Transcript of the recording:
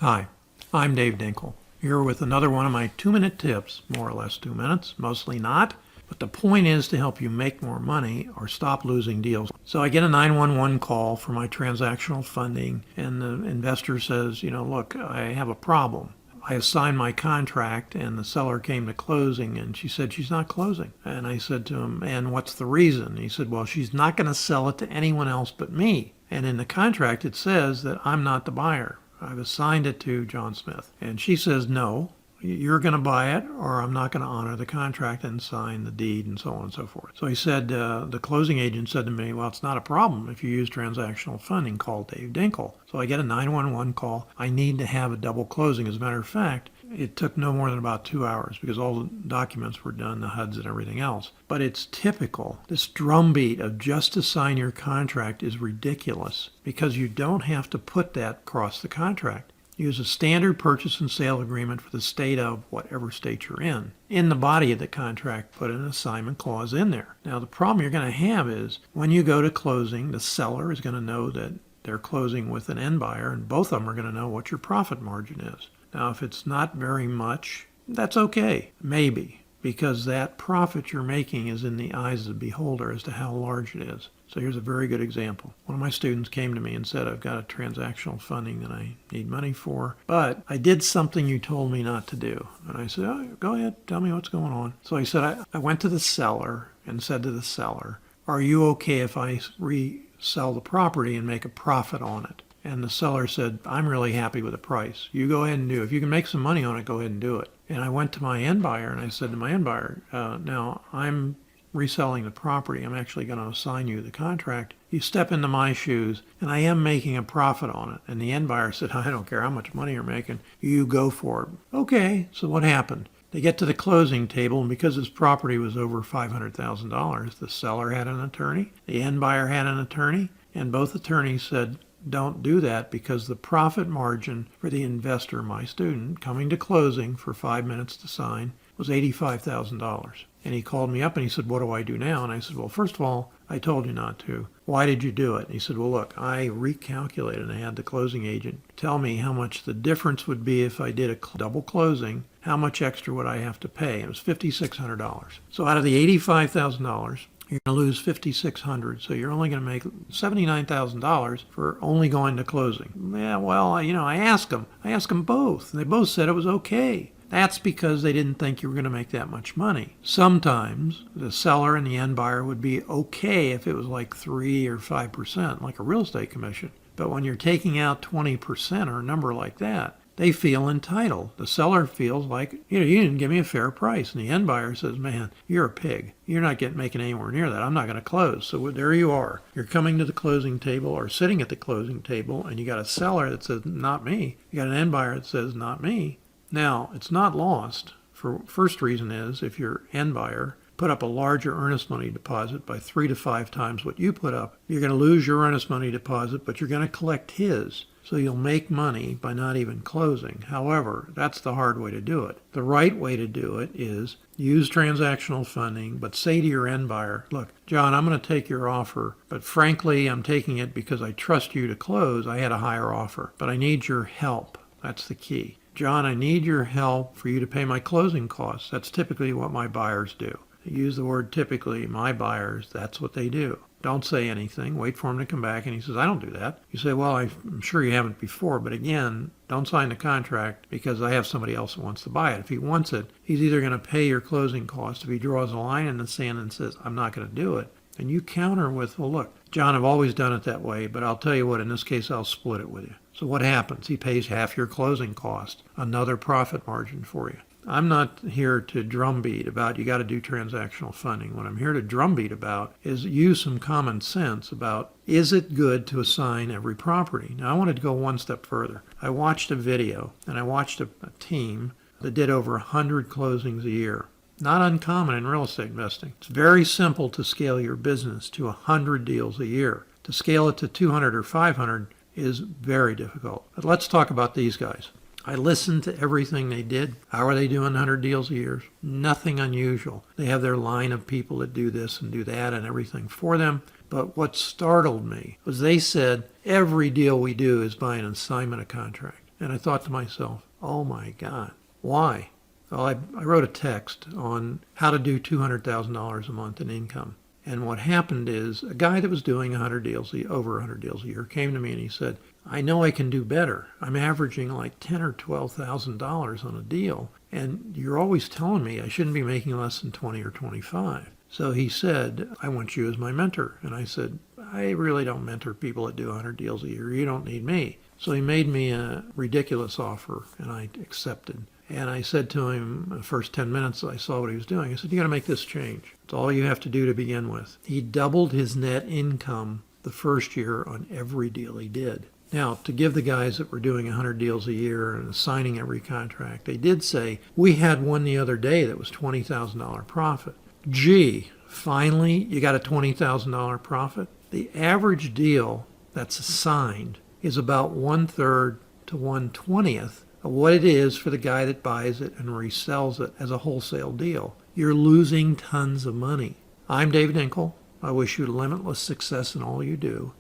Hi, I'm Dave Dinkle, here with another one of my 2-minute tips, more or less 2 minutes, mostly not. But the point is to help you make more money or stop losing deals. So I get a 911 call for my transactional funding, and the investor says, look, I have a problem. I assigned my contract and the seller came to closing and she said she's not closing. And I said to him, and what's the reason? He said, well, she's not going to sell it to anyone else but me. And in the contract it says that I'm not the buyer. I've assigned it to John Smith. And she says, no, you're going to buy it or I'm not going to honor the contract and sign the deed and so on and so forth. So he said, the closing agent said to me, well, it's not a problem if you use transactional funding. Call Dave Dinkle. So I get a 911 call. I need to have a double closing. As a matter of fact, it took no more than about 2 hours because all the documents were done, the HUDs and everything else. But it's typical. This drumbeat of just to sign your contract is ridiculous because you don't have to put that across the contract. Use a standard purchase and sale agreement for the state of whatever state you're in. In the body of the contract, put an assignment clause in there. Now, the problem you're going to have is when you go to closing, the seller is going to know that they're closing with an end buyer, and both of them are going to know what your profit margin is. Now, if it's not very much, that's okay, maybe, because that profit you're making is in the eyes of the beholder as to how large it is. So here's a very good example. One of my students came to me and said, I've got a transactional funding that I need money for, but I did something you told me not to do. And I said, oh, go ahead, tell me what's going on. So he said, I went to the seller and said to the seller, are you okay if I resell the property and make a profit on it? And the seller said, I'm really happy with the price. You go ahead and do it. If you can make some money on it, go ahead and do it. And I went to my end buyer and I said to my end buyer, now I'm reselling the property. I'm actually going to assign you the contract. You step into my shoes and I am making a profit on it. And the end buyer said, I don't care how much money you're making. You go for it. Okay, so what happened? They get to the closing table, and because his property was over $500,000, the seller had an attorney, the end buyer had an attorney, and both attorneys said, don't do that because the profit margin for the investor, my student, coming to closing for 5 minutes to sign was $85,000. And he called me up and he said, what do I do now? And I said, well, first of all, I told you not to. Why did you do it? And he said, well, look, I recalculated and I had the closing agent tell me how much the difference would be if I did a double closing. How much extra would I have to pay? It was $5,600. So out of the $85,000, you're going to lose $5,600, so you're only going to make $79,000 for only going to closing. Yeah, well, I asked them both, and they both said it was okay. That's because they didn't think you were going to make that much money. Sometimes the seller and the end buyer would be okay if it was like 3 or 5%, like a real estate commission. But when you're taking out 20% or a number like that, they feel entitled. The seller feels like, you didn't give me a fair price. And the end buyer says, man, you're a pig. You're not making anywhere near that. I'm not going to close. So there you are. You're coming to the closing table or sitting at the closing table, and you got a seller that says, not me. You got an end buyer that says, not me. Now, it's not lost. First reason is if your end buyer put up a larger earnest money deposit by 3 to 5 times what you put up, you're going to lose your earnest money deposit, but you're going to collect his. So you'll make money by not even closing. However, that's the hard way to do it. The right way to do it is use transactional funding, but say to your end buyer, look, John, I'm going to take your offer, but frankly, I'm taking it because I trust you to close. I had a higher offer, but I need your help. That's the key. John, I need your help for you to pay my closing costs. That's typically what my buyers do. I use the word typically. My buyers, that's what they do. Don't say anything. Wait for him to come back. And he says, I don't do that. You say, well, I'm sure you haven't before. But again, don't sign the contract because I have somebody else who wants to buy it. If he wants it, he's either going to pay your closing costs. If he draws a line in the sand and says, I'm not going to do it, and you counter with, well, look, John, I've always done it that way, but I'll tell you what, in this case, I'll split it with you. So what happens? He pays half your closing cost, another profit margin for you. I'm not here to drumbeat about you got to do transactional funding. What I'm here to drumbeat about is use some common sense about, is it good to assign every property? Now, I wanted to go one step further. I watched a video, and I watched a team that did over 100 closings a year. Not uncommon in real estate investing. It's very simple to scale your business to 100 deals a year. To scale it to 200 or 500 is very difficult. But let's talk about these guys. I listened to everything they did. How are they doing 100 deals a year? Nothing unusual. They have their line of people that do this and do that and everything for them. But what startled me was they said every deal we do is by an assignment of contract. And I thought to myself, oh my God, why? Well, I wrote a text on how to do $200,000 a month in income. And what happened is a guy that was doing 100 deals, over 100 deals a year, came to me and he said, I know I can do better. I'm averaging like $10,000 or $12,000 on a deal. And you're always telling me I shouldn't be making less than 20 or 25. So he said, I want you as my mentor. And I said, I really don't mentor people that do 100 deals a year. You don't need me. So he made me a ridiculous offer, and I accepted. And I said to him, the first 10 minutes I saw what he was doing, I said, you got to make this change. It's all you have to do to begin with. He doubled his net income the first year on every deal he did. Now, to give the guys that were doing 100 deals a year and signing every contract, they did say, we had one the other day that was $20,000 profit. Gee, finally you got a $20,000 profit? The average deal that's signed is about 1/3 to 1/20th of what it is for the guy that buys it and resells it as a wholesale deal. You're losing tons of money. I'm Dave Dinkle. I wish you limitless success in all you do.